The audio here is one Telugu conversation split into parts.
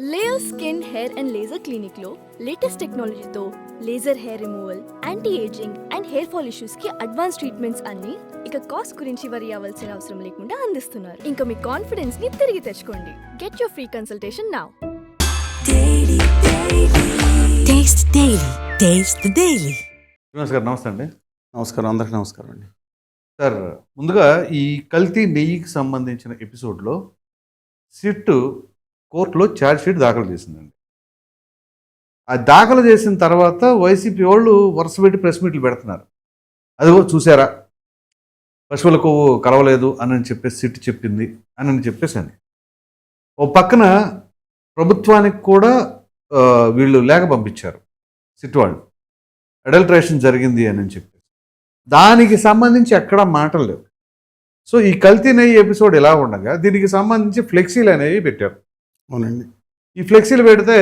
Layer skin hair and laser clinic లో లేటెస్ట్ టెక్నాలజీతో laser hair removal, anti ageing and hair fall issues కి అడ్వాన్స్ ట్రీట్మెంట్స్ అన్ని ఇక కాస్ట్ గురించి వరి అవ్వాల్సిన అవసరం లేకుండా అందిస్తున్నారు. ఇంకా మీ కాన్ఫిడెన్స్ ని తిరిగి తెచ్చుకోండి. Get your free consultation now. Taste Daily. Taste the Daily. Srinivas గారు నమస్తే అండి. నమస్కారం, అందరికీ నమస్కారం అండి. సార్, ముందుగా ఈ కల్తీ నెయ్యికి సంబంధించిన ఎపిసోడ్లో సిట్ కోర్టులో ఛార్జ్ షీట్ దాఖలు చేసిందండి. ఆ దాఖలు చేసిన తర్వాత వైసీపీ వాళ్ళు వరుస పెట్టి ప్రెస్ మీట్లు పెడుతున్నారు. అదిగో చూసారా, పశువుల కొవ్వు కలవలేదు అని చెప్పేసి సిట్ చెప్పింది అని చెప్పేసి అని ఓ పక్కన ప్రభుత్వానికి కూడా వీళ్ళు లేఖ పంపించారు. సిట్ వాళ్ళు అడల్ట్రేషన్ జరిగింది అని చెప్పి దానికి సంబంధించి ఎక్కడా మాటలు లేవు. సో ఈ కల్తీ నెయ్యి ఎపిసోడ్ ఎలా ఉండగా దీనికి సంబంధించి ఫ్లెక్సీలు అనేవి పెట్టారు. అవునండి. ఈ ఫ్లెక్సీలు పెడితే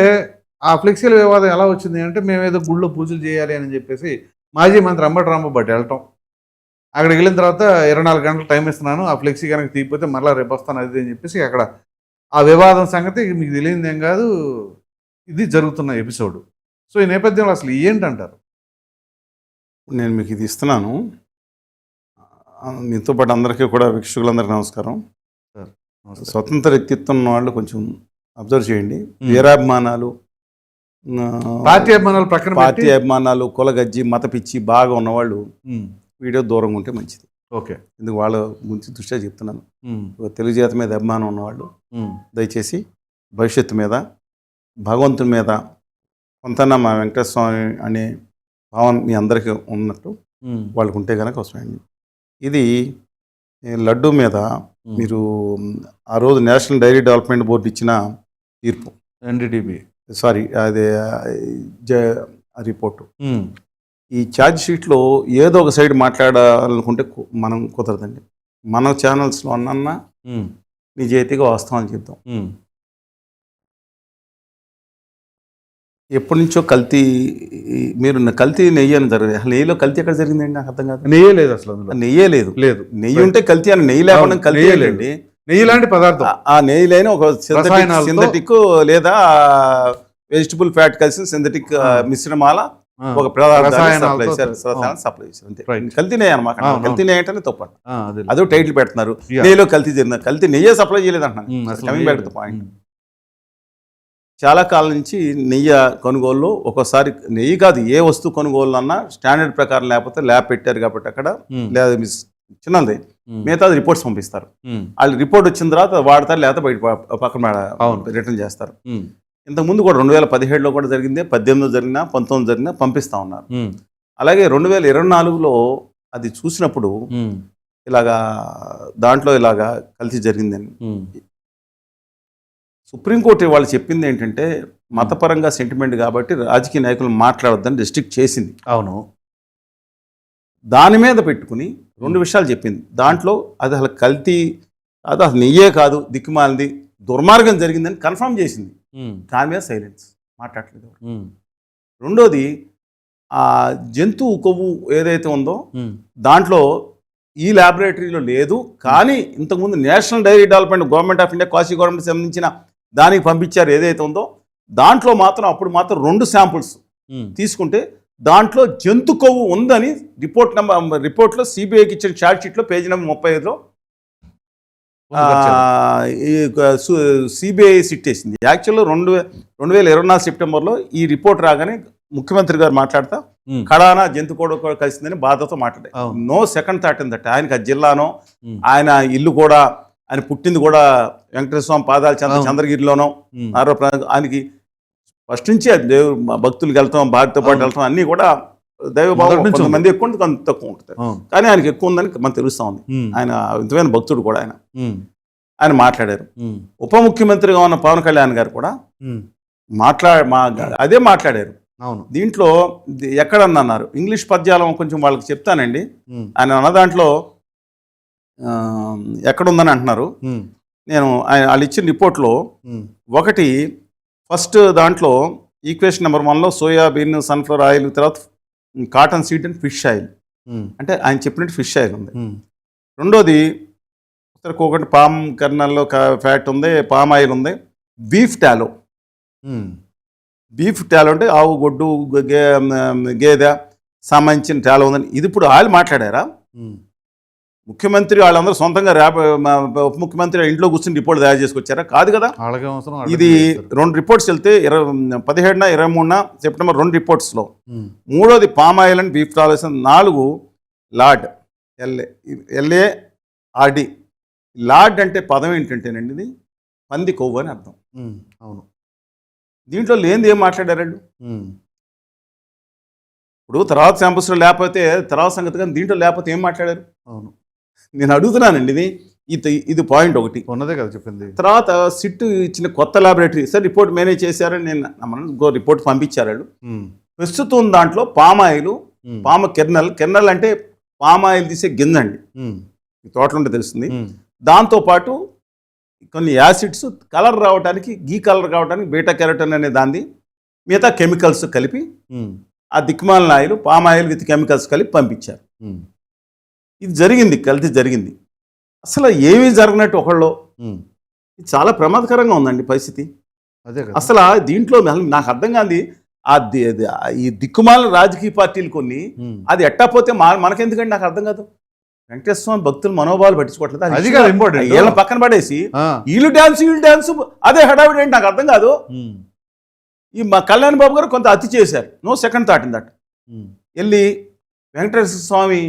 ఆ ఫ్లెక్సీల వివాదం ఎలా వచ్చింది అంటే, మేమేదో గుళ్ళో పూజలు చేయాలి అని చెప్పేసి మాజీ మంత్రి అంబటి రాంబాబు వెళ్ళటం, అక్కడికి వెళ్ళిన తర్వాత 24 గంటలు టైం ఇస్తున్నాను, ఆ ఫ్లెక్సీ కనుక తీయకపోతే మళ్ళీ రేపు వస్తాను అది అని చెప్పేసి అక్కడ ఆ వివాదం సంగతి మీకు తెలియదేం కాదు, ఇది జరుగుతున్న ఎపిసోడ్. సో ఈ నేపథ్యంలో అసలు ఏంటంటారు? నేను మీకు ఇది ఇస్తున్నాను. మీతో పాటు అందరికీ కూడా వీక్షకులందరికీ నమస్కారం. స్వతంత్ర వ్యక్తిత్వం ఉన్న వాళ్ళు కొంచెం అబ్జర్వ్ చేయండి. వీరాభిమానాలు, పార్టీ అభిమానాలు ప్రక్కన పార్టీ అభిమానాలు, కులగజ్జి, మత పిచ్చి బాగా ఉన్నవాళ్ళు వీడియో దూరంగా ఉంటే మంచిది. ఓకే, ఎందుకు వాళ్ళ గురించి దృష్ట్యా చెప్తున్నాను. తెలుగు జాతి మీద అభిమానం ఉన్నవాళ్ళు దయచేసి భవిష్యత్తు మీద, భగవంతుని మీద కొంతన్నా మా వెంకటేశ్వర స్వామి అనే భావన మీ అందరికీ ఉన్నట్టు వాళ్ళకు ఉంటే కనుక వస్తాయండి. ఇది లడ్డు మీద మీరు ఆ రోజు నేషనల్ డైరీ డెవలప్మెంట్ బోర్డు ఇచ్చిన తీర్పు, ఎన్డీటీబీ సారీ అదే రిపోర్టు, ఈ ఛార్జ్ షీట్లో ఏదో ఒక సైడ్ మాట్లాడాలనుకుంటే మనం కుదరదండి. మన ఛానల్స్లో అన్నా నిజాయితీగా వాస్తవం అని చెప్తాం. ఎప్పటి నుంచో కల్తీ, మీరు కల్తీ నెయ్యి అని జరిగింది. అసలు నెయ్యిలో కల్తీ ఎక్కడ జరిగిందండి? నాకు అర్థం కాదు. నెయ్యే లేదు, అసలు నెయ్యే లేదు. నెయ్యి ఉంటే కల్తీ అని, నెయ్యి లేకుండా కల్తీ లేదండి. నెయ్యి లాంటి పదార్థం, ఆ నెయ్యి లేని ఒక సింథటిక్ లేదా వెజిటబుల్ ఫ్యాట్ కలిసి సింథటిక్ మిశ్రమాల ఒక సప్లై చేశారు. కల్తీ నెయ్యి అనమాట. కల్తీ నెయ్యి అంటేనే తప్పండి. అదో టైటిల్ పెడుతున్నారు, నెయ్యిలో కల్తీ జరిగింది. కల్తీ నెయ్యే సప్లై చేయలేదు అంటున్నాను. పాయింట్, చాలా కాలం నుంచి నెయ్యి కొనుగోలు, ఒక్కోసారి నెయ్యి కాదు ఏ వస్తువు కొనుగోలు అన్నా స్టాండర్డ్ ప్రకారం లేకపోతే ల్యాబ్ పెట్టారు కాబట్టి అక్కడ లేదా చిన్నది మిగతాది రిపోర్ట్స్ పంపిస్తారు. వాళ్ళు రిపోర్ట్ వచ్చిన తర్వాత వాడతారు, లేకపోతే బయట పక్కన రిటర్న్ చేస్తారు. ఇంతకుముందు కూడా 2017లో కూడా జరిగింది, 18లో జరిగినా 19 జరిగినా పంపిస్తూ ఉన్నారు. అలాగే 2024లో అది చూసినప్పుడు ఇలాగా దాంట్లో ఇలాగా కల్తీ జరిగిందని సుప్రీంకోర్టు వాళ్ళు చెప్పింది ఏంటంటే, మతపరంగా సెంటిమెంట్ కాబట్టి రాజకీయ నాయకులు మాట్లాడొద్దని రిస్ట్రిక్ట్ చేసింది. అవును, దాని మీద పెట్టుకుని 2 విషయాలు చెప్పింది. దాంట్లో అది అసలు కల్తీ అది అసలు నెయ్యే కాదు, దిక్కుమాలింది, దుర్మార్గం జరిగిందని కన్ఫర్మ్ చేసింది. దాని మీద సైలెన్స్, మాట్లాడలేదు. రెండోది, ఆ జంతువు కొవ్వు ఏదైతే ఉందో దాంట్లో ఈ ల్యాబొరేటరీలో లేదు, కానీ ఇంతకుముందు national dairy development government of India Kashi government సంబంధించిన దానికి పంపించారు ఏదైతే ఉందో, దాంట్లో మాత్రం అప్పుడు మాత్రం 2 శాంపుల్స్ తీసుకుంటే దాంట్లో జంతు కొవ్వు ఉందని రిపోర్ట్లో సిబిఐకి ఇచ్చిన ఛార్జ్ షీట్లో పేజీ నెంబర్ 35లో సిబిఐ సిట్ వేసింది. యాక్చువల్గా 2024 సెప్టెంబర్లో ఈ రిపోర్ట్ రాగానే ముఖ్యమంత్రి గారు మాట్లాడతా కడానా జంతు కూడా కలిసిందని బాధతో మాట్లాడారు. No second thought in that. ఆయనకి ఆ జిల్లానో, ఆయన ఇల్లు కూడా, ఆయన పుట్టింది కూడా వెంకటేశ్వర స్వామి పాదాలు చంద్రగిరిలోనో, ఆయనకి ఫస్ట్ నుంచి దేవుడు భక్తులకు వెళ్తాం, భార్యతో పాటు వెళ్తాం, అన్నీ కూడా దైవభావం కొంతమంది ఎక్కువ ఉంటుంది, కొంత తక్కువ ఉంటుంది. కానీ ఆయనకి ఎక్కువ ఉందని మనకు తెలుస్తూ ఉంది. ఆయన విధమైన భక్తుడు కూడా ఆయన మాట్లాడారు. ఉప ముఖ్యమంత్రిగా ఉన్న పవన్ కళ్యాణ్ గారు కూడా అదే మాట్లాడారు. అవును, దీంట్లో ఎక్కడన్నా అన్నారు, ఇంగ్లీష్ పద్యాలం కొంచెం వాళ్ళకి చెప్తానండి. ఆయన అన్న దాంట్లో ఎక్కడుందని అంటున్నారు. నేను వాళ్ళు ఇచ్చిన రిపోర్ట్లో ఒకటి ఫస్ట్ దాంట్లో ఈక్వేషన్ నెంబర్ 1లో సోయాబీన్, సన్ఫ్లవర్ ఆయిల్, తర్వాత cotton seed and fish oil, అంటే ఆయన చెప్పినట్టు ఫిష్ ఆయిల్ ఉంది. రెండోది ఒకటి పామ్ కర్నల్లో ఫ్యాట్ ఉంది, పామ్ ఆయిల్ ఉంది, బీఫ్ టాలో బీఫ్ టాలో అంటే ఆవు గొడ్డు గేదె సంబంధించిన టాలో ఉందని ఇది ఇప్పుడు వాళ్ళు మాట్లాడారా? ముఖ్యమంత్రి వాళ్ళందరూ సొంతంగా ఉప ముఖ్యమంత్రి ఇంట్లో కూర్చొని రిపోర్ట్ తయారు చేసుకొచ్చారా? కాదు కదా. ఇది 2 రిపోర్ట్స్ వెళ్తే 17న 23న సెప్టెంబర్ 2 రిపోర్ట్స్లో. 3వది palm oil and beef tallows, 4 lard LARD. Lard అంటే పదం ఏంటంటేనండి ఇది పంది కొవ్వు అని అర్థం. అవును. దీంట్లో లేనిది ఏం మాట్లాడారు? ఇప్పుడు తర్వాత క్యాంపస్లో లేకపోతే తర్వాత సంగతి, కానీ దీంట్లో లేకపోతే ఏం మాట్లాడారు? అవును, నేను అడుగుతున్నానండి. ఇది పాయింట్ ఒకటి ఉన్నదే కదా చెప్పింది. తర్వాత సిట్ ఇచ్చిన కొత్త ల్యాబొరేటరీ సార్ రిపోర్ట్ మేనేజ్ చేశారని నేను రిపోర్ట్ పంపించారు వాళ్ళు. ప్రస్తుతం దాంట్లో పామాయిల్, కెర్నల్ అంటే పామాయిల్ తీసే గింజండి, తోటలు ఉంటే తెలుస్తుంది. దాంతోపాటు కొన్ని యాసిడ్స్ కలర్ రావడానికి, కలర్ కావడానికి బీటా కెరటన్ అనే దాన్ని మిగతా కెమికల్స్ కలిపి ఆ దిక్మాలిన ఆయిల్ పామాయిల్ విత్ కెమికల్స్ కలిపి పంపించారు. ఇది జరిగింది, కల్తీ జరిగింది. అసలు ఏమీ జరగనట్టు ఒకళ్ళు. ఇది చాలా ప్రమాదకరంగా ఉందండి పరిస్థితి. అదే అసలు దీంట్లో నాకు అర్థం కాదు. ఈ దిక్కుమాలిన రాజకీయ పార్టీలు కొన్ని అది ఎట్టా పోతే మనకెందుకండి నాకు అర్థం కాదు. వెంకటేశ్వర స్వామి భక్తులు మనోభావాలు పట్టించుకోవట్లేదు. వీళ్ళని పక్కన పడేసి వీళ్ళు డ్యాన్స్ అదే హడావిడి ఏంటి నాకు అర్థం కాదు. ఈ మా కళ్యాణ్ బాబు గారు కొంత అతి చేశారు. No second thought in that. వెళ్ళి వెంకటేశ్వర స్వామి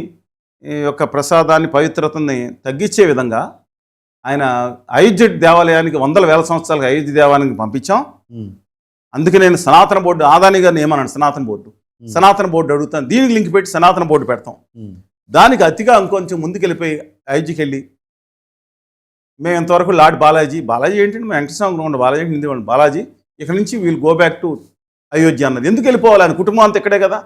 యొక్క ప్రసాదాన్ని, పవిత్రతని తగ్గించే విధంగా ఆయన అయోధ్య దేవాలయానికి 100,000 సంవత్సరాలకు అయోధ్య దేవాలయానికి పంపించాం. అందుకే నేను సనాతన బోర్డు ఆదాని గారిని ఏమన్నాను, సనాతన బోర్డు అడుగుతాను, దీనికి లింక్ పెట్టి సనాతన బోర్డు పెడతాం. దానికి అతిగా ఇంకొంచెం ముందుకెళ్ళిపోయి అయోధ్యకి వెళ్ళి మేము ఇంతవరకు లార్డ్ బాలాజీ ఏంటంటే మేము వెంకటస్వామి ఉండే బాలాజీ హిందీ వాళ్ళు బాలాజీ ఇక్కడ నుంచి we'll go back to Ayodhya అన్నది. ఎందుకు వెళ్ళిపోవాలి? ఆయన కుటుంబం అంతా ఇక్కడే కదా.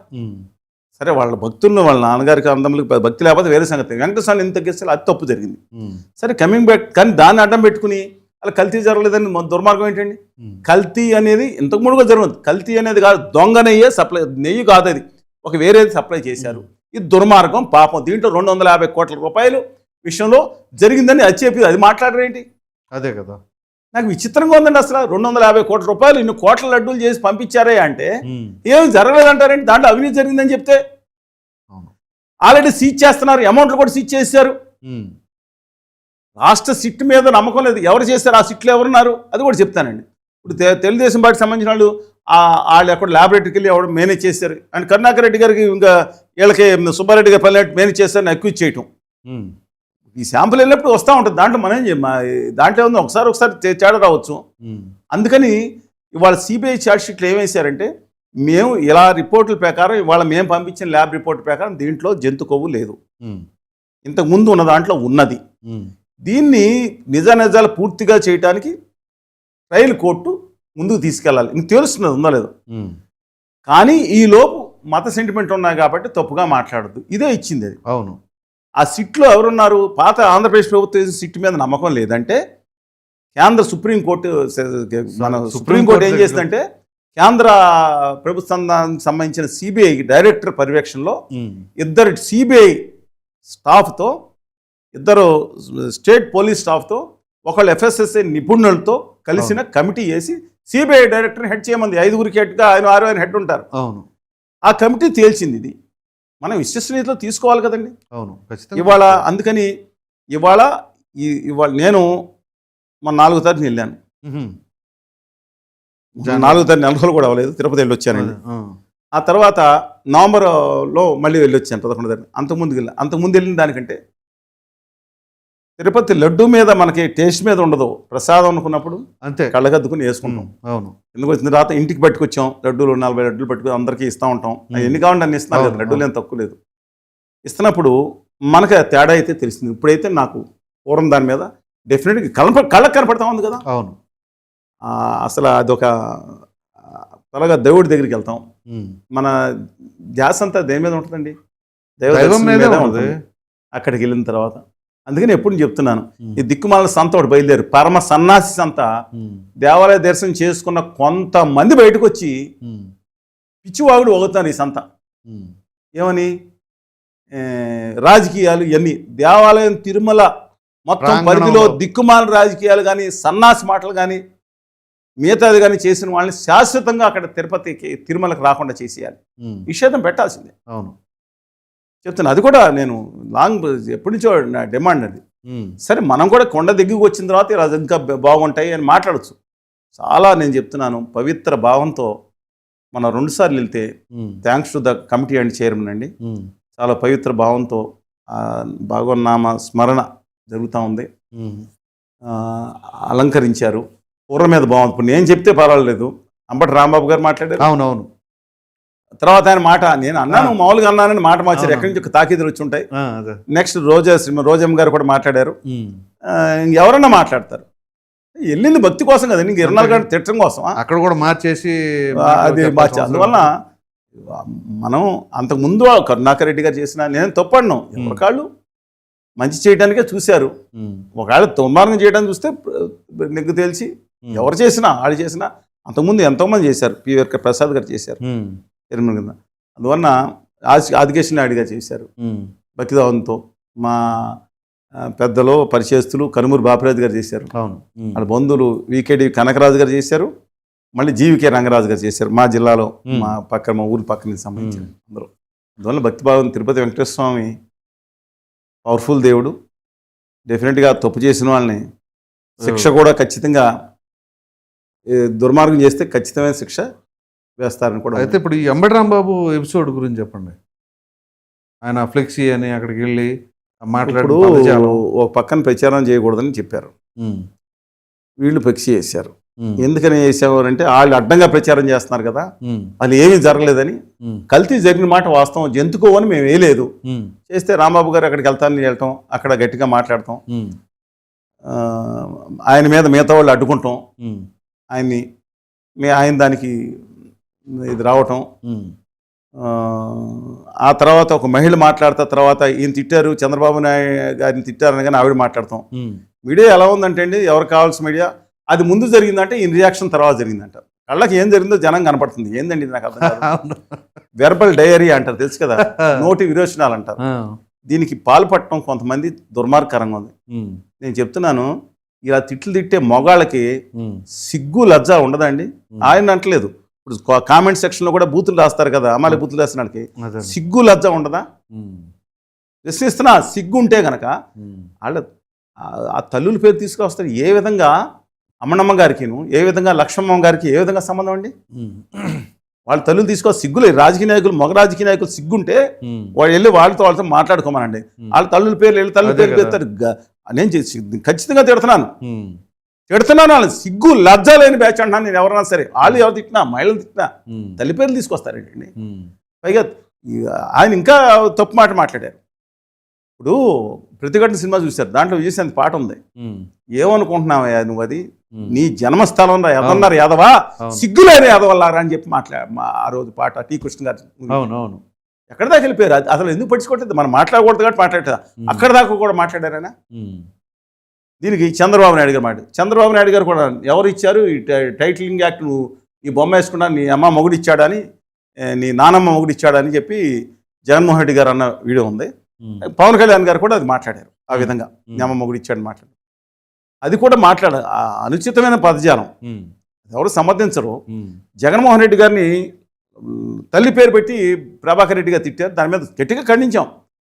సరే వాళ్ళ భక్తులను, వాళ్ళ నాన్నగారికి అందరికి భక్తి లేకపోతే వేరే సంగతి. వెంకటస్వామి ఎంత తగ్గిస్తే అది తప్పు జరిగింది. సరే కమింగ్ బ్యాక్, కానీ దాన్ని అడ్డం పెట్టుకుని అలా కల్తీ జరగలేదని దుర్మార్గం ఏంటండి? కల్తీ అనేది ఇంతకు ముందుగా జరగదు. కల్తీ అనేది కాదు, దొంగ నెయ్యే సప్లై, నెయ్యి కాదు అది, ఒక వేరేది సప్లై చేశారు. ఇది దుర్మార్గం, పాపం. దీంట్లో 250 కోట్ల రూపాయలు విషయంలో జరిగిందని చెప్పి అది మాట్లాడరేంటి? అదే కదా నాకు విచిత్రంగా ఉందండి. అసలు 250 కోట్ల రూపాయలు ఇన్ని కోట్ల లడ్డూలు చేసి పంపించారే అంటే ఏమి జరగలేదంటారేంటి? దాంట్లో అవినీతి జరిగిందని చెప్తే ఆల్రెడీ సీజ్ చేస్తున్నారు, అమౌంట్లు కూడా సీజ్ చేశారు. రాష్ట్ర సిట్ మీద నమ్మకం లేదు. ఎవరు చేశారు? ఆ సిట్లు ఎవరున్నారు అది కూడా చెప్తానండి. ఇప్పుడు తెలుగుదేశం పార్టీకి సంబంధించిన వాళ్ళు ఎక్కడ ల్యాబొరేటరీకి వెళ్ళి ఎవరు మేనేజ్ చేశారు అండ్ కరుణాకర్ రెడ్డి గారికి ఇంకా వీళ్ళకి సుబ్బారెడ్డి గారి పల్లె మేనేజ్ చేస్తారని అక్యూజ్ చేయటం. ఈ శాంపుల్ వెళ్ళినప్పుడు వస్తూ ఉంటుంది. దాంట్లో మనం దాంట్లో ఉంది ఒకసారి తేడా రావచ్చు. అందుకని ఇవాళ సిబిఐ ఛార్జ్షీట్లు ఏం వేశారంటే, మేము ఇలా రిపోర్టుల ప్రకారం ఇవాళ మేము పంపించిన ల్యాబ్ రిపోర్ట్ ప్రకారం దీంట్లో జంతు కొవ్వు లేదు, ఇంతకు ముందు ఉన్న దాంట్లో ఉన్నది. దీన్ని నిజాలు పూర్తిగా చేయడానికి ట్రయల్ కోర్టు ముందుకు తీసుకెళ్ళాలి. ఇంక తెలుస్తున్నది ఉందో లేదో. కానీ ఈ లోపు మత సెంటిమెంట్ ఉన్నాయి కాబట్టి తప్పుగా మాట్లాడద్దు, ఇదే ఇచ్చింది అది. అవును. ఆ సిట్లో ఎవరున్నారు? పాత ఆంధ్రప్రదేశ్ ప్రభుత్వం సిట్ మీద నమ్మకం లేదంటే కేంద్ర సుప్రీంకోర్టు ఏం చేసిందంటే, కేంద్ర ప్రభుత్వానికి సంబంధించిన సిబిఐ డైరెక్టర్ పర్యవేక్షణలో ఇద్దరు సిబిఐ స్టాఫ్తో, ఇద్దరు స్టేట్ పోలీస్ స్టాఫ్తో, ఒకళ్ళు FSSA నిపుణులతో కలిసిన కమిటీ వేసి సిబిఐ డైరెక్టర్ని హెడ్ చేయమంది. 5గురికి హెడ్గా ఆయన 6 హెడ్ ఉంటారు. అవును. ఆ కమిటీ తేల్చింది. ఇది మనం విశ్వసనీయతలో తీసుకోవాలి కదండి. అవును. ఇవాళ అందుకని ఇవాళ నేను మన 4వ తారీఖున వెళ్ళాను. 4వ తారీఖు 4 రోజులు కూడా అవ్వలేదు, తిరుపతి వెళ్ళి వచ్చానండి. ఆ తర్వాత నవంబర్లో మళ్ళీ వెళ్ళి వచ్చాను 11వ తారీఖు. అంతకుముందు వెళ్ళిన దానికంటే తిరుపతి లడ్డు మీద మనకి టేస్ట్ మీద ఉండదు, ప్రసాదం అనుకున్నప్పుడు అంతే కళ్ళగద్దుకుని వేసుకుంటాం. అవును. ఎందుకు వచ్చిన తర్వాత ఇంటికి పట్టుకొచ్చాం, లడ్డూలు 40 లడ్డూలు పట్టుకుని అందరికీ ఇస్తూ ఉంటాం. ఎన్ని కావాలంటే అన్ని ఇస్తున్నారు కదా, లడ్డూలు ఏం తక్కువ లేదు. ఇస్తున్నప్పుడు మనకి తేడా అయితే తెలిసింది. ఇప్పుడైతే నాకు పూర్వం దాని మీద డెఫినెట్గా కళ్ళకు కనపడతా ఉంది కదా. అవును. అసలు అదొక త్వరగా దేవుడి దగ్గరికి వెళ్తాం, మన ధ్యాస అంతా దేని మీద ఉంటుందండి? దైవం మీద ఉంటుంది అక్కడికి వెళ్ళిన తర్వాత. అందుకని ఎప్పుడు చెప్తున్నాను, ఈ దిక్కుమాల సంత ఒకటి బయలుదేరు, పరమ సన్నాసి సంత. దేవాలయ దర్శనం చేసుకున్న కొంతమంది బయటకు వచ్చి పిచ్చివాగుడు అవుతారు ఈ సంత. ఏమని? రాజకీయాలు ఇవన్నీ. దేవాలయం తిరుమల మొత్తం పరిధిలో దిక్కుమాల రాజకీయాలు కానీ, సన్నాసి మాటలు కానీ మిగతాది కానీ చేసిన వాళ్ళని శాశ్వతంగా అక్కడ తిరుపతికి తిరుమలకు రాకుండా చేసేయాలి, నిషేధం పెట్టాల్సిందే. అవును, చెప్తాను. అది కూడా నేను ఎప్పటి నుంచో నా డిమాండ్ అది. సరే మనం కూడా కొండ దిగుకు వచ్చిన తర్వాత ఇలా ఇంకా బాగుంటాయి అని మాట్లాడచ్చు. చాలా నేను చెప్తున్నాను పవిత్ర భావంతో మనం 2 సార్లు వెళ్తే, thanks to the committee and chairman అండి, చాలా పవిత్ర భావంతో భగవన్నామ స్మరణ జరుగుతూ ఉంది. అలంకరించారు, పూర్ల మీద బాగుంది. ఇప్పుడు నేను చెప్తే పర్వాలేదు, అంబటి రాంబాబు గారు మాట్లాడారు. అవునవును. తర్వాత ఆయన మాట నేను అన్నాను, మామూలుగా అన్నానని మాట మార్చారు. ఎక్కడి నుంచి తాకీదులు వచ్చి ఉంటాయి. నెక్స్ట్ రోజమ్మ గారు కూడా మాట్లాడారు. ఎవరన్నా మాట్లాడతారు, వెళ్ళింది భక్తి కోసం కదా, నీకు 24 గంటలు తిట్టడం కోసం అక్కడ కూడా మార్చేసి అది మార్చి. అందువల్ల మనం అంతకుముందు కరుణాకర్ రెడ్డి గారు చేసిన నేను తప్పడినాం, ఎవరికాళ్ళు మంచి చేయడానికే చూశారు. ఒకవేళ దుర్మార్గం చేయడానికి చూస్తే నెగ్గు తేల్చి ఎవరు చేసినా వాళ్ళు చేసినా, అంతకుముందు ఎంతోమంది చేశారు. పివిఆర్ ప్రసాద్ గారు చేశారు చైర్మన్ కింద. అందువల్ల ఆదికేశ్వర నాయుడు గారు చేశారు భక్తిదావంతో. మా పెద్దలు పరిచయస్తులు కనుమూరు బాపిరాజు గారు చేశారు. వాళ్ళ బంధువులు వికేడి కనకరాజు గారు చేశారు. మళ్ళీ జీవికే రంగరాజు గారు చేశారు మా జిల్లాలో, మా ఊరి పక్కన సంబంధించిన అందరూ. అందువల్ల భక్తిభావం తిరుపతి వెంకటేశ్వర స్వామి పవర్ఫుల్ దేవుడు. డెఫినెట్గా తప్పు చేసిన వాళ్ళని శిక్ష కూడా ఖచ్చితంగా, దుర్మార్గం చేస్తే ఖచ్చితమైన శిక్ష వేస్తారని కూడా. అయితే ఇప్పుడు ఈ అంబటి రాంబాబు ఎపిసోడ్ గురించి చెప్పండి. ఆయన ఫ్లెక్సీ అని అక్కడికి వెళ్ళి మాట్లాడు, ఒక పక్కన ప్రచారం చేయకూడదని చెప్పారు, వీళ్ళు ఫ్లెక్సీ చేశారు. ఎందుకని చేసేవారు అంటే వాళ్ళు అడ్డంగా ప్రచారం చేస్తున్నారు కదా, వాళ్ళు ఏమీ జరగలేదని. కల్తీ జరిగిన మాట వాస్తవం, జంతుకోవని మేము వేయలేదు. చేస్తే రాంబాబు గారు అక్కడికి వెళ్ళటం, అక్కడ గట్టిగా మాట్లాడటం, ఆయన మీద మిగతా వాళ్ళు అడ్డుకుంటాం, ఆయన దానికి ఇది రావటం. ఆ తర్వాత ఒక మహిళ మాట్లాడతా, తర్వాత ఈయన తిట్టారు, చంద్రబాబు నాయుడు గారిని తిట్టారని కానీ ఆవిడ మాట్లాడతాం. మీడియా ఎలా ఉందంటే అండి, ఎవరు కావాల్సిన మీడియా అది ముందు జరిగిందంటే ఈయన రియాక్షన్ తర్వాత జరిగిందంట. కళ్ళకి ఏం జరిగిందో జనం కనపడుతుంది. ఏందండి నాకు అర్థం కాదు. వెర్బల్ డయరీ అంటారు, తెలుసు కదా, నోటి విరోచనాలు అంటారు. దీనికి పాల్పడటం కొంతమంది దుర్మార్గకరంగా ఉంది. నేను చెప్తున్నాను, ఇలా తిట్లు తిట్టే మొగాళ్ళకి సిగ్గు లజ్జ ఉండదండి. ఆయన అంటలేదు, ఇప్పుడు కామెంట్ సెక్షన్లో కూడా బూతులు రాస్తారు కదా, అమ్మాయి బూతులు రాసిన వాళ్ళకి సిగ్గు లజ్జ ఉండదా? ప్రశ్నిస్తున్నా, సిగ్గు ఉంటే గనక వాళ్ళ ఆ తల్లుల పేరు తీసుకొస్తారు. ఏ విధంగా అమ్మనమ్మ గారికి, ఏ విధంగా లక్ష్మమ్మ గారికి ఏ విధంగా సంబంధం అండి? వాళ్ళ తల్లులు తీసుకోవాలి. సిగ్గులు రాజకీయ నాయకులు, మగ రాజకీయ నాయకులు సిగ్గుంటే వాళ్ళు వెళ్ళి వాళ్ళతో మాట్లాడుకోమనండి. వాళ్ళ తల్లుల పేర్లు వెళ్ళి తల్లుల పేర్లు పెడతారు. నేను ఖచ్చితంగా తిడుతున్నాను వాళ్ళని. సిగ్గు లజ్జ లేని బ్యాచ్ అంటున్నాను నేను. ఎవరైనా సరే, వాళ్ళు ఎవరు తిట్టినా, మహిళలు తిట్టినా తల్లి పేర్లు తీసుకొస్తారండి. పైగా ఆయన ఇంకా తప్పు మాట మాట్లాడారు. ఇప్పుడు ప్రతిఘటన సినిమా చూశారు, దాంట్లో విజయశాంతి పాట ఉంది. ఏమనుకుంటున్నావయ్యా నువ్వు, అది నీ జన్మస్థలంలో ఎదన్నారు యాదవా, సిగ్గులేని యాదవల్లారా అని చెప్పి ఆ రోజు పాట టీ కృష్ణ గారు. అవునవును, ఎక్కడ దాకా వెళ్ళిపోయారు? అసలు ఎందుకు పట్టించుకోవట్లేదు? మనం మాట్లాడకూడదు కాబట్టి మాట్లాడతా, అక్కడ దాకా కూడా మాట్లాడారైనా. దీనికి చంద్రబాబు నాయుడు గారు చంద్రబాబు నాయుడు గారు కూడా ఎవరు ఇచ్చారు ఈ టైటిలింగ్ యాక్ట్, నువ్వు ఈ బొమ్మ వేసుకున్నా నీ అమ్మ మొగుడు ఇచ్చాడని, నీ నానమ్మ మొగుడు ఇచ్చాడని చెప్పి జగన్మోహన్ రెడ్డి గారు అన్న వీడియో ఉంది. పవన్ కళ్యాణ్ గారు కూడా అది మాట్లాడారు, ఆ విధంగా నీ అమ్మ మొగుడు ఇచ్చాడని మాట్లాడారు. అది కూడా అనుచితమైన పదజాలం, ఎవరు సమర్థించరు. జగన్మోహన్ రెడ్డి గారిని తల్లి పేరు పెట్టి ప్రభాకర్ రెడ్డి గారు తిట్టారు, దాని మీద గట్టిగా ఖండించాం,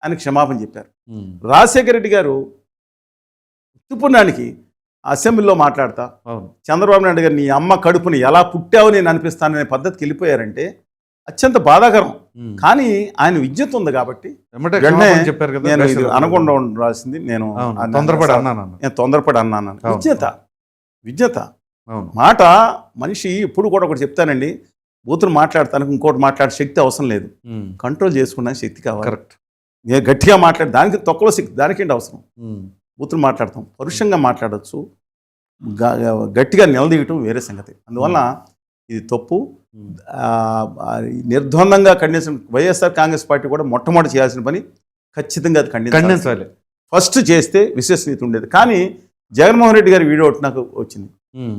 ఆయన క్షమాపణ చెప్పారు. రాజశేఖర రెడ్డి గారు ఉత్తుపుణ్యానికి అసెంబ్లీలో మాట్లాడతా చంద్రబాబు నాయుడు గారు నీ అమ్మ కడుపుని ఎలా పుట్టావు నేను అనిపిస్తాననే పద్ధతికి వెళ్ళిపోయారంటే అత్యంత బాధాకరం. కానీ ఆయన విజ్ఞత ఉంది కాబట్టి నేను ఇది అనకుండా ఉండాల్సింది. నేను తొందరపడి అన్నాను. విజ్ఞత మాట మనిషి ఎప్పుడు కూడా ఒకటి చెప్తానండి, బూతులు మాట్లాడతానికి ఇంకోటి మాట్లాడే శక్తి అవసరం లేదు, కంట్రోల్ చేసుకున్న శక్తి కావాలి. కరెక్ట్. నేను గట్టిగా మాట్లాడి దానికి తక్కువ శక్తి దానికేంటి అవసరం? బూతులు మాట్లాడతాం, పరుషంగా మాట్లాడచ్చు, గట్టిగా నిలదీయటం వేరే సంగతి. అందువల్ల ఇది తప్పు. నిర్ద్వందంగా ఖండించిన వైఎస్ఆర్ కాంగ్రెస్ పార్టీ కూడా మొట్టమొదటి చేయాల్సిన పని ఖచ్చితంగా అది ఖండించాలి. ఫస్ట్ చేస్తే విశ్వసనీయత ఉండేది. కానీ జగన్మోహన్ రెడ్డి గారి వీడియో ఒకటి నాకు వచ్చింది.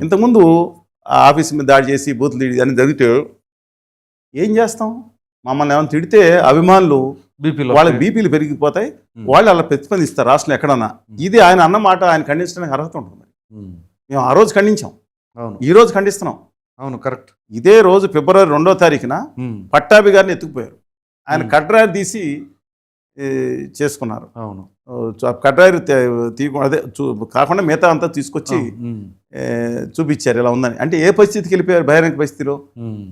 ఇంతకుముందు ఆఫీస్ మీద దాడి చేసి బూతులు తిడి అని జరిగితే ఏం చేస్తాం? మమ్మల్ని ఏమైనా తిడితే అభిమానులు వాళ్ళకి బీపీలు పెరిగిపోతాయి, వాళ్ళు అలా ప్రతిస్పందిస్తారు రాష్ట్రంలో ఎక్కడన్నా. ఇది ఆయన అన్న మాట ఆయన ఖండించడానికి అర్హత ఉంటుంది. మేము ఆ రోజు ఖండించాం. అవును ఈ రోజు ఖండిస్తున్నాం. అవును కరెక్ట్. ఇదే రోజు ఫిబ్రవరి 2వ తారీఖున పట్టాభి గారిని ఎత్తుకుపోయారు. ఆయన కడ్రాయర్ తీసి చేసుకున్నారు. అవును కడ్రాయర్ అదే కాకుండా మిగతా అంతా తీసుకొచ్చి చూపించారు ఇలా ఉందని. అంటే ఏ పరిస్థితికి వెళ్ళిపోయారు? బహిరంగ పరిస్థితిలో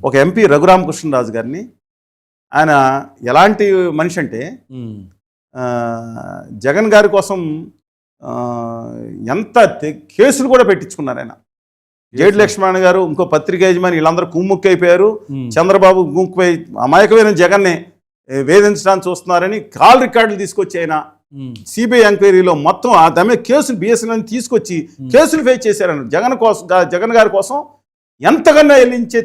ఒక ఎంపీ రఘురామకృష్ణరాజు గారిని, ఆయన ఎలాంటి మనిషి అంటే జగన్ గారి కోసం ఎంత కేసులు కూడా పెట్టించుకున్నారు ఆయన. జేడి లక్ష్మణ్ గారు, ఇంకో పత్రిక యజమాని, వీళ్ళందరూ కుమ్ముక్కి అయిపోయారు. చంద్రబాబు గుంకుపోయి అమాయకమైన జగన్ని వేధించడానికి చూస్తున్నారని కాల్ రికార్డులు తీసుకొచ్చి ఆయన సిబిఐ ఎంక్వైరీలో మొత్తం ఆ దమే కేసులు బిఎస్ఎన్ తీసుకొచ్చి కేసులు ఫేస్ చేశారని జగన్ గారి కోసం ఎంతకన్నా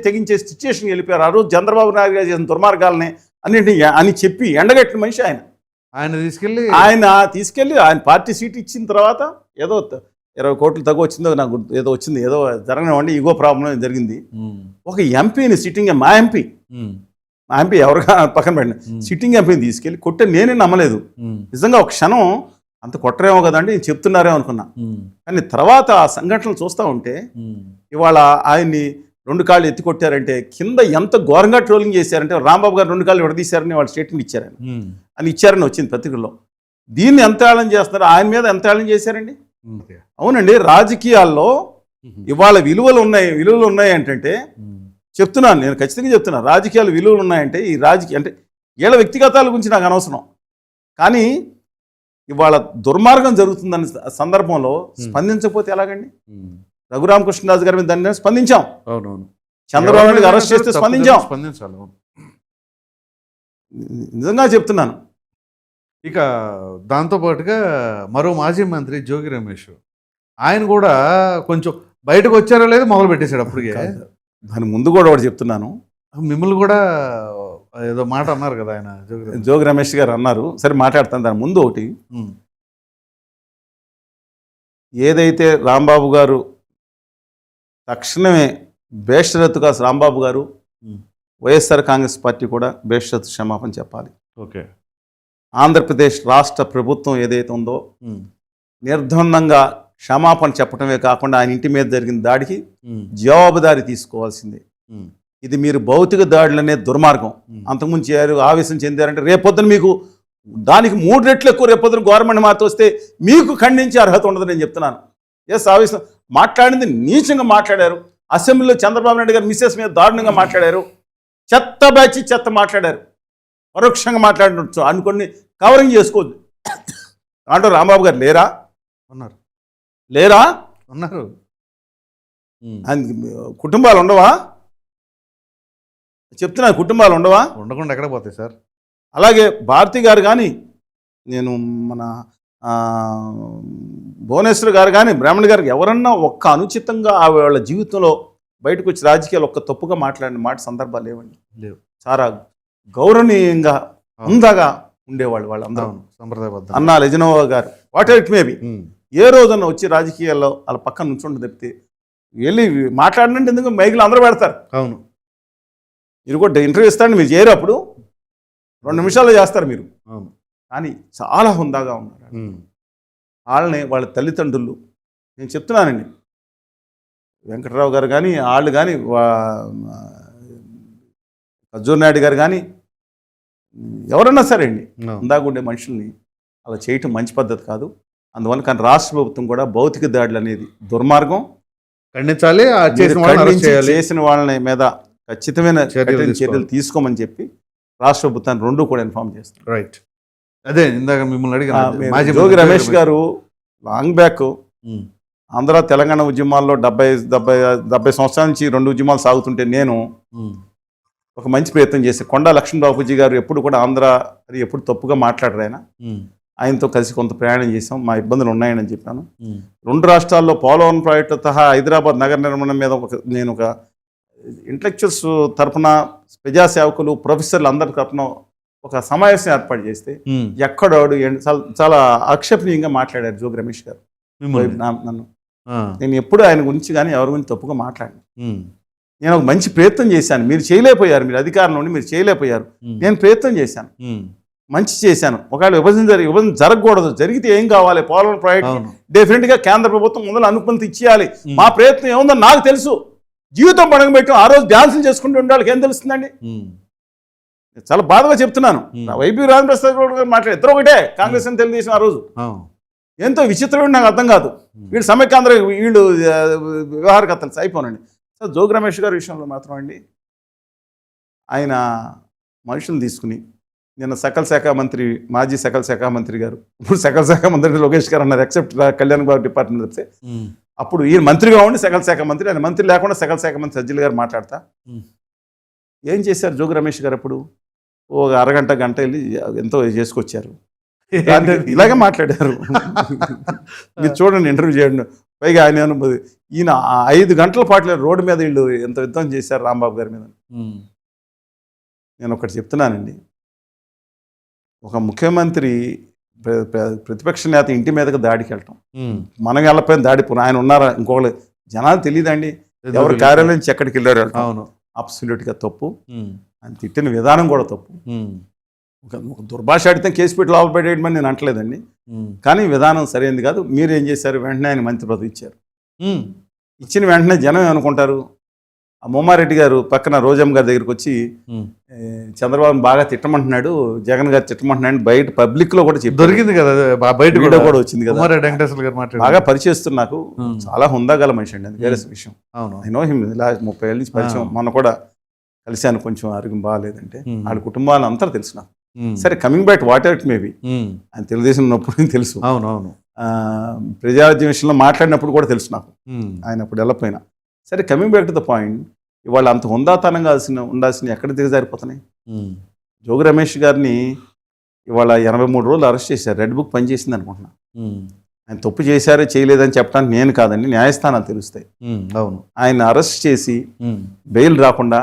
తెగించే సిచ్యువేషన్ వెళ్ళిపోయారు. ఆ రోజు చంద్రబాబు నాయుడు గారు చేసిన దుర్మార్గాలని అన్నింటినీ అని చెప్పి ఎండగట్టిన మనిషి ఆయన. తీసుకెళ్ళి ఆయన పార్టీ సీట్ ఇచ్చిన తర్వాత ఏదో 20 కోట్లు తగ్గు వచ్చిందో నాకు ఏదో వచ్చింది, ఏదో జరగనివ్వండి, ఈగో ప్రాబ్లం జరిగింది. ఒక ఎంపీని మా ఎంపీ ఎవరుగా పక్కన పెట్టిన సిట్టింగ్ ఎంపీని తీసుకెళ్ళి కొట్టే నేనే నమ్మలేదు. నిజంగా ఒక క్షణం అంత కొట్టరేమో కదండి, నేను చెప్తున్నారేమో అనుకున్నా. కానీ తర్వాత ఆ సంఘటనలు చూస్తూ ఉంటే ఇవాళ ఆయన్ని 2 కాళ్ళు ఎత్తి కొట్టారంటే కింద ఎంత ఘోరంగా ట్రోలింగ్ చేశారంటే, రాంబాబు గారు 2 కాళ్ళు విడదీశారని వాళ్ళు స్టేట్మెంట్ ఇచ్చారని అని ఇచ్చారని వచ్చింది పత్రికల్లో. దీన్ని ఎంత ఏళన చేస్తున్నారు, ఆయన మీద ఎంత ఏళన చేశారండి. అవునండి, రాజకీయాల్లో ఇవాళ విలువలు ఉన్నాయి ఏంటంటే, చెప్తున్నాను నేను ఖచ్చితంగా చెప్తున్నాను, రాజకీయాలు విలువలు ఉన్నాయంటే ఈ రాజకీయ అంటే వీళ్ళ వ్యక్తిగతాల గురించి నాకు అనవసరం, కానీ ఇవాళ దుర్మార్గం జరుగుతుందన్న సందర్భంలో స్పందించకపోతే ఎలాగండి. రఘురామకృష్ణరాజు గారి మీద దాన్ని స్పందించాం, అవునవును, చంద్రబాబు నాయుడు అరెస్ట్ చేస్తే స్పందించాం, నిజంగా చెప్తున్నాను. ఇక దాంతోపాటుగా మరో మాజీ మంత్రి జోగి రమేష్, ఆయన కూడా కొంచెం బయటకు వచ్చారో లేదు మొదలు పెట్టేశాడు అప్పటికే. దాని ముందు కూడా ఒకటి చెప్తున్నాను, మిమ్మల్ని కూడా ఏదో మాట అన్నారు కదా ఆయన జోగి రమేష్ గారు అన్నారు, సరే మాట్లాడతాను. దాని ముందు ఒకటి, ఏదైతే రాంబాబు గారు తక్షణమే బేషరతుగా రాంబాబు గారు వైఎస్ఆర్ కాంగ్రెస్ పార్టీ కూడా బేషరతు క్షమాపణ చెప్పాలి. ఓకే, ఆంధ్రప్రదేశ్ రాష్ట్ర ప్రభుత్వం ఏదైతే ఉందో నిర్బంధంగా క్షమాపణ చెప్పడమే కాకుండా ఆయన ఇంటి మీద జరిగిన దాడికి జవాబుదారీ తీసుకోవాల్సిందే. ఇది మీరు భౌతిక దాడులనే దుర్మార్గం అంతకుముందు చేయారు, ఆవేశం చెందారంటే రేపొద్దున మీకు దానికి 3 రెట్లు ఎక్కువ రేపొద్దున గవర్నమెంట్ మాత్రం వస్తే మీకు ఖండించే అర్హత ఉండదు నేను చెప్తున్నాను. ఆవేశం మాట్లాడింది నీచంగా మాట్లాడారు. అసెంబ్లీలో చంద్రబాబు నాయుడు గారు మిస్సెస్ మీద దారుణంగా మాట్లాడారు, చెత్త మాట్లాడారు, పరోక్షంగా మాట్లాడినట్టు అనుకొని కవరింగ్ చేసుకోవద్దు. అంటే రాంబాబు గారు లేరా ఉన్నారు, కుటుంబాలు ఉండవా చెప్తున్నారు, కుటుంబాలు ఉండవా? ఉండకుండా ఎక్కడ పోతాయి సార్. అలాగే భారతి గారు కానీ, నేను మన భువనేశ్వర్ గారు కానీ, బ్రాహ్మణ్ గారికి ఎవరన్నా ఒక్క అనుచితంగా వాళ్ళ జీవితంలో బయటకు వచ్చి రాజకీయాలు ఒక్క తప్పుగా మాట్లాడిన మాట సందర్భాలు లేవండి. లేవు. చాలా గౌరవనీయంగా ఉందాగా ఉండేవాళ్ళు వాళ్ళందరూ. సంప్రదాయబద్ధం. అన్నా లెజనోవా గారు, వాట్ ఎవర్ ఇట్ మేబీ, ఏ రోజన్నా వచ్చి రాజకీయాల్లో వాళ్ళ పక్కన నుంచుండి తప్పితే వెళ్ళి మాట్లాడినంటే ఎందుకు మైకులు అందరూ పెడతారు. అవును, మీరు కూడా ఇంటర్వ్యూ ఇస్తారండి, మీరు చేయరు, అప్పుడు 2 నిమిషాల్లో చేస్తారు మీరు. అవును, కానీ చాలా హుందాగా ఉన్నారు వాళ్ళని. వాళ్ళ తల్లిదండ్రులు నేను చెప్తున్నానండి, వెంకటరావు గారు కానీ వాళ్ళు కానీ అర్జున్ నాయుడు గారు కానీ ఎవరన్నా సరే అండి, హుందాగా ఉండే మనుషుల్ని అలా చేయటం మంచి పద్ధతి కాదు. అందువల్ల కానీ రాష్ట్ర ప్రభుత్వం కూడా భౌతిక దాడులు అనేది దుర్మార్గం, ఖండించాలి. చేసిన వాళ్ళని మీద ఖచ్చితమైన చర్యలు తీసుకోమని చెప్పి రాష్ట్ర ప్రభుత్వాన్ని 2 కూడా ఇన్ఫార్మ్ చేస్తారు. రైట్, అదే ఇందాక మిమ్మల్ని అడిగిన జోగి రమేష్ గారు లాంగ్ బ్యాక్ ఆంధ్ర తెలంగాణ ఉద్యమాల్లో 70 సంవత్సరాల నుంచి 2 ఉద్యమాలు సాగుతుంటే నేను ఒక మంచి ప్రయత్నం చేసి, కొండా లక్ష్మణరావుజీ గారు ఎప్పుడు కూడా ఆంధ్ర అది ఎప్పుడు తప్పుగా మాట్లాడరు, ఆయనతో కలిసి కొంత ప్రయాణం చేసాం, మా ఇబ్బందులు ఉన్నాయని చెప్పాను. 2 రాష్ట్రాల్లో పోలవరం ప్రాజెక్టు సహా హైదరాబాద్ నగర నిర్మాణం మీద నేను ఒక ఇంటలెక్చువల్స్ తరఫున, ప్రజాసేవకులు, ప్రొఫెసర్లు అందరి తరఫున ఒక సమావేశం ఏర్పాటు చేస్తే ఎక్కడోడు చాలా ఆక్షేపణీయంగా మాట్లాడారు జోగి రమేష్ గారు నన్ను. నేను ఎప్పుడు ఆయన గురించి కానీ ఎవరి గురించి తప్పుగా మాట్లాడాను. నేను ఒక మంచి ప్రయత్నం చేశాను, మీరు చేయలేకపోయారు, మీరు అధికారంలో ఉండి మీరు చేయలేకపోయారు, నేను ప్రయత్నం చేశాను. మంచి చేశాను, ఒకవేళ విభజన జరగకూడదు, జరిగితే ఏం కావాలి, పోలవరం ప్రాజెక్ట్ అవును. డెఫినెట్గా కేంద్ర ప్రభుత్వం ముందర అనుమతి ఇచ్చేయాలి. మా ప్రయత్నం ఏముందో నాకు తెలుసు. జీవితం పడగ పెట్టాం, ఆ రోజు డ్యాన్సులు చేసుకుంటూ ఉండే వాళ్ళకి ఏం తెలుస్తుందండి? చాలా బాధగా చెప్తున్నాను. వైపీ రాజప్రసాద్ గారు మాట్లాడే ఇద్దరు ఒకటే, కాంగ్రెస్ అని తెలుగుదేశం. ఆ రోజు ఎంతో విచిత్రమైన నాకు అర్థం కాదు. వీళ్ళు సమైక్యాంధ్ర, వీళ్ళు వ్యవహారకర్తలు అయిపోనండి. సో జోగి రమేష్ గారి విషయంలో మాత్రం అండి, ఆయన మనుషులను తీసుకుని నిన్న సకల శాఖ మంత్రి, మాజీ సకల శాఖ మంత్రి గారు, ఇప్పుడు సకల శాఖ మంత్రి లోకేష్ గారు అన్నారు, ఎక్సెప్ట్ కళ్యాణ్ బాబు డిపార్ట్మెంట్ చెప్తే, అప్పుడు ఈయన మంత్రిగా ఉండి సకల శాఖ మంత్రి, ఆయన మంత్రి లేకుండా సకల శాఖ మంత్రి సజ్జల గారు మాట్లాడతా ఏం చేశారు జోగి రమేష్ గారు? అప్పుడు ఒక అరగంట గంట వెళ్ళి ఎంతో చేసుకొచ్చారు, ఇలాగే మాట్లాడారు. మీరు చూడండి, ఇంటర్వ్యూ చేయండి. పైగా ఆయన ఈయన 5 గంటల పాటు రోడ్డు మీద వీళ్ళు ఎంత యుద్ధం చేశారు రాంబాబు గారి మీద. నేను ఒకటి చెప్తున్నానండి, ఒక ముఖ్యమంత్రి ప్రతిపక్ష నేత ఇంటి మీదకి దాడికి వెళ్ళటం, మనం వెళ్ళపోయిన దాడి, ఆయన ఉన్నారా ఇంకొకరు జనాలు తెలియదండి, ఎవరి కార్యాలయం నుంచి ఎక్కడికి వెళ్ళారు వెళ్ళటం అబ్సల్యూట్గా తప్పు. ఆయన తిట్టిన విధానం కూడా తప్పు. ఒక దుర్భాష ఆడితే కేసు పెట్టి లోపల పెట్టేయమని నేను అంటలేదండి, కానీ విధానం సరైనది కాదు. మీరు ఏం చేశారు? వెంటనే ఆయన మంత్రి పదవి ఇచ్చారు. ఇచ్చిన వెంటనే జనం ఏమనుకుంటారు? ఆ మోమారెడ్డి గారు పక్కన రోజమ్మ గారి దగ్గరికి వచ్చి చంద్రబాబు బాగా తిట్టమంటున్నాడు, జగన్ గారు తిట్టమంటున్నాడు, బయట పబ్లిక్ లో కూడా చెప్పి దొరికింది కదా, బయట కూడా వచ్చింది కదా. బాగా పరిచయిస్తున్నారు, నాకు చాలా హుందాగల మనిషి అండి, అది వేరే విషయం. ఐ నో హిమ్, ఇలా 30 ఏళ్ళ నుంచి పరిచయం. మొన్న కూడా కలిశాను, కొంచెం ఆరోగ్యం బాగాలేదంటే. వాళ్ళ కుటుంబాలు అంతా తెలుసు నాకు. సరే, coming back what ever maybe, ఆయన తెలుగుదేశం ఉన్నప్పుడు తెలుసు, ప్రజారాజ్యం విషయంలో మాట్లాడినప్పుడు కూడా తెలుసు నాకు, ఆయన అప్పుడు వెళ్ళపోయినా. సరే, coming back to the point, ఇవాళ అంత హుందాతనంగా ఉండాల్సిన ఎక్కడ దిగజారిపోతున్నాయి? జోగి రమేష్ గారిని ఇవాళ 83 రోజులు అరెస్ట్ చేశారు, రెడ్ బుక్ పనిచేసింది అనుకుంటున్నా. ఆయన తప్పు చేశారో చేయలేదని చెప్పడానికి నేను కాదండి, న్యాయస్థానాలు తెలుస్తాయి. అవును, ఆయన అరెస్ట్ చేసి బెయిల్ రాకుండా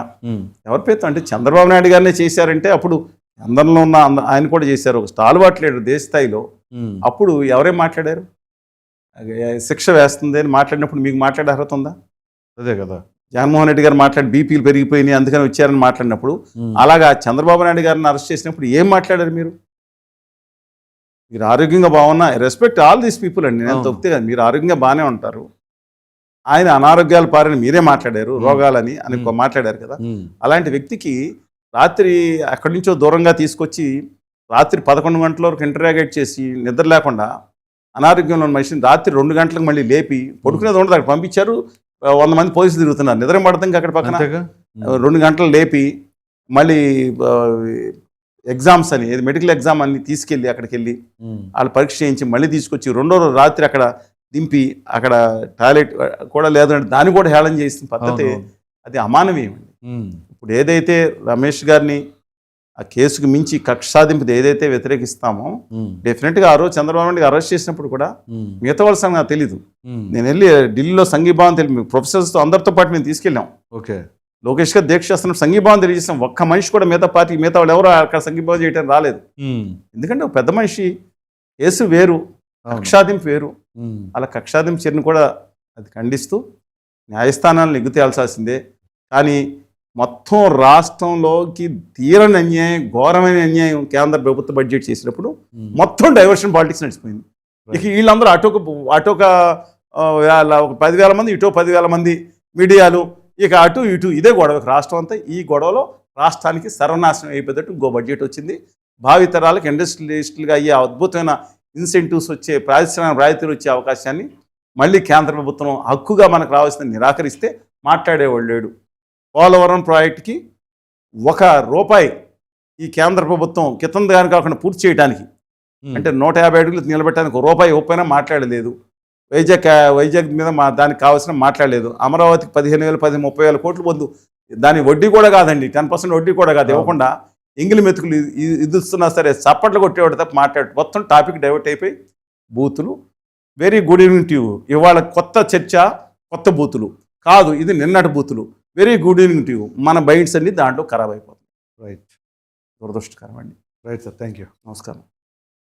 ఎవరి పేరు అంటే చంద్రబాబు నాయుడు గారినే చేశారంటే, అప్పుడు అందరిలో ఉన్న ఆయన కూడా చేశారు, ఒక స్టాల్వార్ట్ లీడర్ దేశ స్థాయిలో. అప్పుడు ఎవరేం మాట్లాడారు? శిక్ష వేస్తుంది అని మాట్లాడినప్పుడు మీకు మాట్లాడే అర్హత ఉందా? అదే కదా, జగన్మోహన్ రెడ్డి గారు మాట్లాడి బీపీలు పెరిగిపోయినాయి అందుకని వచ్చారని మాట్లాడినప్పుడు, అలాగా చంద్రబాబు నాయుడు గారిని అరెస్ట్ చేసినప్పుడు ఏం మాట్లాడారు మీరు? మీరు ఆరోగ్యంగా బాగున్నా, రెస్పెక్ట్ ఆల్ దీస్ పీపుల్ అండి, నేను తప్పితే కదా, మీరు ఆరోగ్యంగా బాగానే ఉంటారు. ఆయన అనారోగ్యాలు పారని మీరే మాట్లాడారు, రోగాలని అని మాట్లాడారు కదా. అలాంటి వ్యక్తికి రాత్రి అక్కడి నుంచో దూరంగా తీసుకొచ్చి రాత్రి 11 గంటల వరకు ఇంటరాగేట్ చేసి నిద్ర లేకుండా అనారోగ్యంలో ఉన్న మనిషిని రాత్రి 2 గంటలకు మళ్ళీ లేపి పడుకునేది ఉండదు అక్కడ పంపించారు. 100 మంది పోలీసులు తిరుగుతున్నారు, నిద్ర పడతాం అక్కడ పక్కన. 2 గంటలు లేపి మళ్ళీ ఎగ్జామ్స్ అని, మెడికల్ ఎగ్జామ్ అని తీసుకెళ్ళి అక్కడికి వెళ్ళి వాళ్ళు పరీక్ష చేయించి మళ్ళీ తీసుకొచ్చి 2వ రోజు రాత్రి అక్కడ దింపి, అక్కడ టాయిలెట్ కూడా లేదంటే దాన్ని కూడా హేళన చేసిన పద్ధతి అది అమానవీయం అండి. ఇప్పుడు ఏదైతే రమేష్ గారిని ఆ కేసుకు మించి కక్ష సాధింపు ఏదైతే వ్యతిరేకిస్తామో, డెఫినెట్గా ఆ రోజు చంద్రబాబు నాయుడు అరెస్ట్ చేసినప్పుడు కూడా మిగతా వాళ్ళ సంగతి నాకు తెలీదు. నేను వెళ్ళి ఢిల్లీలో సంఘీభావం తెలియదు, ప్రొఫెసర్స్తో అందరితో పాటు మేము తీసుకెళ్ళాం. ఓకే, లోకేష్ గారు దీక్ష చేస్తున్నప్పుడు సంఘీభావం తెలియజేస్తాం. ఒక్క మనిషి కూడా మిగతా పార్టీ మిగతా వాళ్ళు ఎవరు అక్కడ సంఘీభావం చేయడానికి రాలేదు. ఎందుకంటే ఒక పెద్ద మనిషి కేసు వేరు, కక్షాదింపు వేరు. అలా కక్షాదింపు చర్యను కూడా అది ఖండిస్తూ న్యాయస్థానాలను ఎగ్గు తేల్చాల్సిందే. కానీ మొత్తం రాష్ట్రంలోకి తీరని అన్యాయం, ఘోరమైన అన్యాయం కేంద్ర ప్రభుత్వ బడ్జెట్ చేసినప్పుడు మొత్తం డైవర్షన్ పాలిటిక్స్ నడిచిపోయింది. ఇక వీళ్ళందరూ అటొక 10,000 మంది, ఇటో 10,000 మంది మీడియాలు, ఇక అటు ఇటు ఇదే గొడవ రాష్ట్రం అంతా. ఈ గొడవలో రాష్ట్రానికి సర్వనాశనం అయిపోయేటట్టు ఇంకో బడ్జెట్ వచ్చింది. భావితరాలకు ఇండస్ట్రియలిస్టులుగా అయ్యే అద్భుతమైన ఇన్సెంటివ్స్ వచ్చే, పారిశ్రామిక రాయితీలు వచ్చే అవకాశాన్ని మళ్ళీ కేంద్ర ప్రభుత్వం హక్కుగా మనకు రావాల్సిన నిరాకరిస్తే మాట్లాడేవాళ్ళు లేడు. పోలవరం ప్రాజెక్టుకి ₹1 ఈ కేంద్ర ప్రభుత్వం కితం దాని కాకుండా పూర్తి చేయడానికి, అంటే 150 అడుగులు నిలబెట్టడానికి ₹1 ఇవ్వకపోయినా మాట్లాడలేదు. వైజాగ్ మీద దానికి కావాల్సిన మాట్లాడలేదు. అమరావతికి 15,000, 30,000 కోట్లు పొందు, దాని వడ్డీ కూడా కాదండి, 10% వడ్డీ కూడా కాదు, ఇవ్వకుండా ఎంగిలి మెతుకులు ఇస్తున్నా సరే చప్పట్లు కొట్టేవాడు తప్ప మాట్లాడు. మొత్తం టాపిక్ డైవర్ట్ అయిపోయి బూతులు. Very good evening to you. ఇవాళ కొత్త చర్చ, కొత్త బూతులు కాదు, ఇది నిన్నటి బూతులు. Very good evening to you. మన బైట్స్ అన్ని దాంట్లో ఖరాబ్ అయిపోతుంది. రైట్, దురదృష్టకరం అండి. రైట్ సార్, థ్యాంక్ యూ, నమస్కారం.